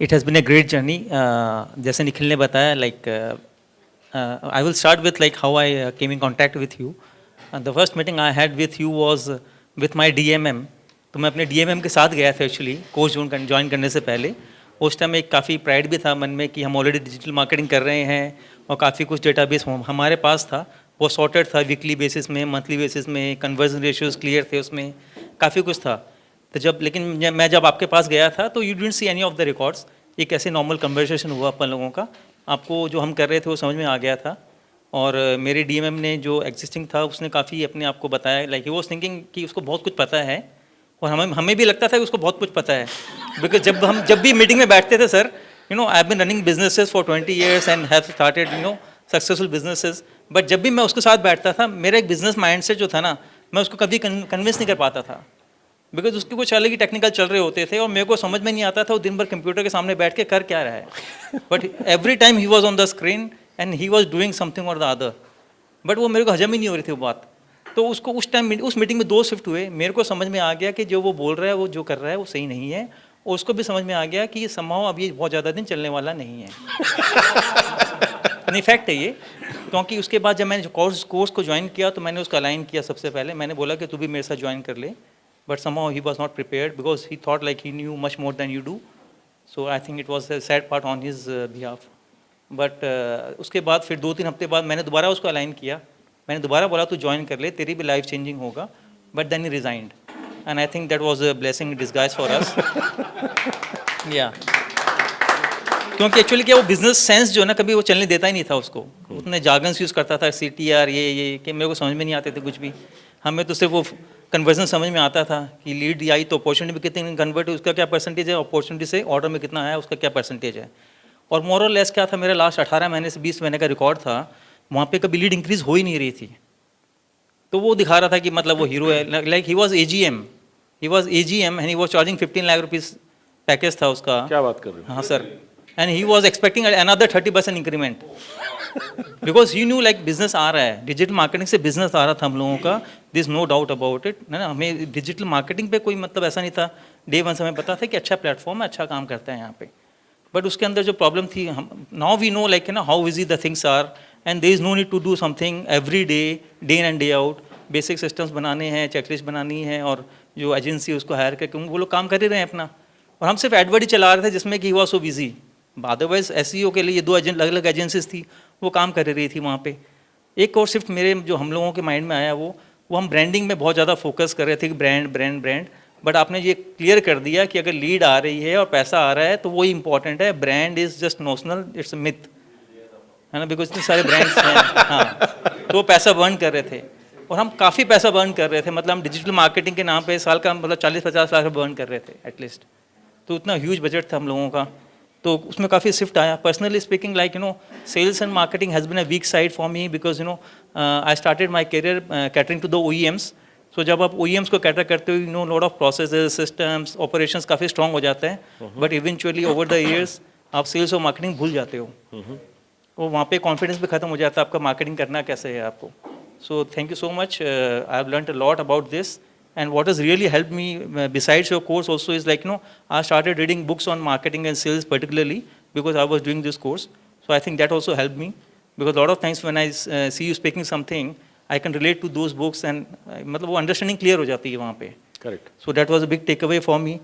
It has been a great journey. जैसे निखिल ने बताया, like I will start with like how I came in contact with you. The first meeting I had with you was with my DMM. तो मैं अपने DMM के साथ गया था एक्चुअली कोर्स ज्वाइन करने से पहले. उस टाइम एक काफ़ी प्राइड भी था मन में कि हम ऑलरेडी डिजिटल मार्केटिंग कर रहे हैं और काफ़ी कुछ डेटाबेस हमारे पास था. वो सॉर्टेड था वीकली बेसिस में, मंथली बेसिस में, कन्वर्जन रेशियोज क्लियर थे, उसमें काफ़ी कुछ था. तो लेकिन मैं जब आपके पास गया था तो you didn't see any of the records. एक ऐसे नॉर्मल कन्वर्सेशन हुआ अपन लोगों का, आपको जो हम कर रहे थे वो समझ में आ गया था. और मेरे DMM ने जो एग्जिस्टिंग था उसने काफ़ी अपने आप को बताया, लाइक ही वाज थिंकिंग कि उसको बहुत कुछ पता है और हमें भी लगता था कि उसको बहुत कुछ पता है. बिकॉज जब भी मीटिंग में बैठते थे, sir I have been running businesses for 20 years and have started successful businesses. But जब भी मैं उसके साथ बैठता था, मेरा एक बिजनेस माइंडसेट जो था ना, मैं उसको कभी कन्विंस नहीं कर पाता था. बिकॉज उसके कुछ अलग ही टेक्निकल चल रहे होते थे और मेरे को समझ में नहीं आता था वो दिन भर कंप्यूटर के सामने बैठ के कर क्या रहा है. But every time he was on the screen and he was doing something और द अदर. बट वो मेरे को हजम ही नहीं हो रही थी वो बात. तो उसको उस मीटिंग में 2 शिफ्ट हुए. मेरे को समझ में आ गया कि जो वो बोल रहा है, वो जो कर रहा है वो सही नहीं है. और उसको भी समझ में आ गया कि ये समहाउ अब ये बहुत ज़्यादा दिन चलने वाला नहीं है. नहीं, फैक्ट है ये. क्योंकि उसके बाद जब मैंने कोर्स को ज्वाइन किया तो मैंने उसको अलाइन किया. सबसे पहले मैंने बोला कि तू भी मेरे साथ ज्वाइन कर ले. But somehow he was not prepared because he thought like he knew much more than you do. So I think it was a sad part on his behalf. But उसके बाद फिर 2-3 हफ्ते बाद मैंने दोबारा उसको अलाइन किया. मैंने दोबारा बोला तू ज्वाइन कर ले, तेरी भी लाइफ चेंजिंग होगा. But then he resigned. And I think that was a blessing in disguise for us. Yeah. क्योंकि एक्चुअली क्या वो बिजनेस सेंस जो है ना, कभी वो चलने देता ही नहीं था उसको. उतने जार्गन्स यूज़ करता था, CTR ये कि मेरे को समझ में नहीं आते थे कुछ भी. हमें तो सिर्फ वो कन्वर्जन समझ में आता था कि लीड आई तो अपॉर्चुनिटी में कितनी कन्वर्ट हुई, उसका क्या परसेंटेज है, अपॉर्चुनिटी से ऑर्डर में कितना आया उसका क्या परसेंटेज है. और मोर और लेस क्या था, मेरा लास्ट 18 महीने से 20 महीने का रिकॉर्ड था. वहाँ पे कभी लीड इंक्रीज हो ही नहीं रही थी. तो वो दिखा रहा था कि मतलब वो हीरो है. Like he was AGM and he was charging 15 lakh rupees package था उसका. क्या बात कर रहे हो? हाँ sir. And he was expecting another 30% increment. Because he new like business आ रहा है, डिजिटल मार्केटिंग से बिजनेस आ रहा था हम लोगों का. This no doubt about it, है ना. हमें डिजिटल मार्केटिंग पे कोई मतलब ऐसा नहीं था. डे 1 से हमें पता था कि अच्छा प्लेटफॉर्म है, अच्छा काम करता है यहाँ पे. बट उसके अंदर जो प्रॉब्लम थी, हम now we know like how easy the things are and there is no need to do something every day in and day out. Basic systems बनाने हैं, चेकलिस्ट बनानी है और जो एजेंसी उसको हायर करके वो लोग काम कर ही रहे हैं अपना. और हम सिर्फ एडवर्ड ही चला रहे थे जिसमें कि हुआ सो बिजी. अदरवाइज SEO के लिए 2 अलग अलग एजेंसीज थी, वो काम कर रही थी वहाँ पे. एक और शिफ्ट मेरे जो हम लोगों के माइंड में आया, वो हम ब्रांडिंग में बहुत ज़्यादा फोकस कर रहे थे कि ब्रांड. बट आपने ये क्लियर कर दिया कि अगर लीड आ रही है और पैसा आ रहा है तो वही इंपॉर्टेंट है. Brand is just notional, it's myth, है ना. बिकॉज इतने सारे ब्रांड्स हैं. हाँ, तो वो पैसा बर्न कर रहे थे और हम काफ़ी पैसा बर्न कर रहे थे. मतलब हम डिजिटल मार्केटिंग के नाम पे साल का मतलब 40-50 लाख बर्न कर रहे थे एटलीस्ट. तो उतना ह्यूज बजट था हम लोगों का. तो उसमें काफ़ी शिफ्ट आया. Personally speaking, like sales and marketing has been a weak side for me because I started my career catering to the OEMs. So जब आप OEMs को कैटर करते हो, lot of processes, systems, operations काफ़ी strong हो जाते हैं. But eventually over the years आप सेल्स और मार्केटिंग भूल जाते हो. वो वहाँ पे कॉन्फिडेंस भी खत्म हो जाता है आपका, मार्केटिंग करना कैसे है आपको. So thank you so much. I have learned a lot about this. And what has really helped me besides your course also is like, I started reading books on marketing and sales particularly because I was doing this course. So I think that also helped me because a lot of times when I see you speaking something, I can relate to those books and मतलब वो understanding clear हो जाती है वहाँ पे. Correct. So that was a big takeaway for me.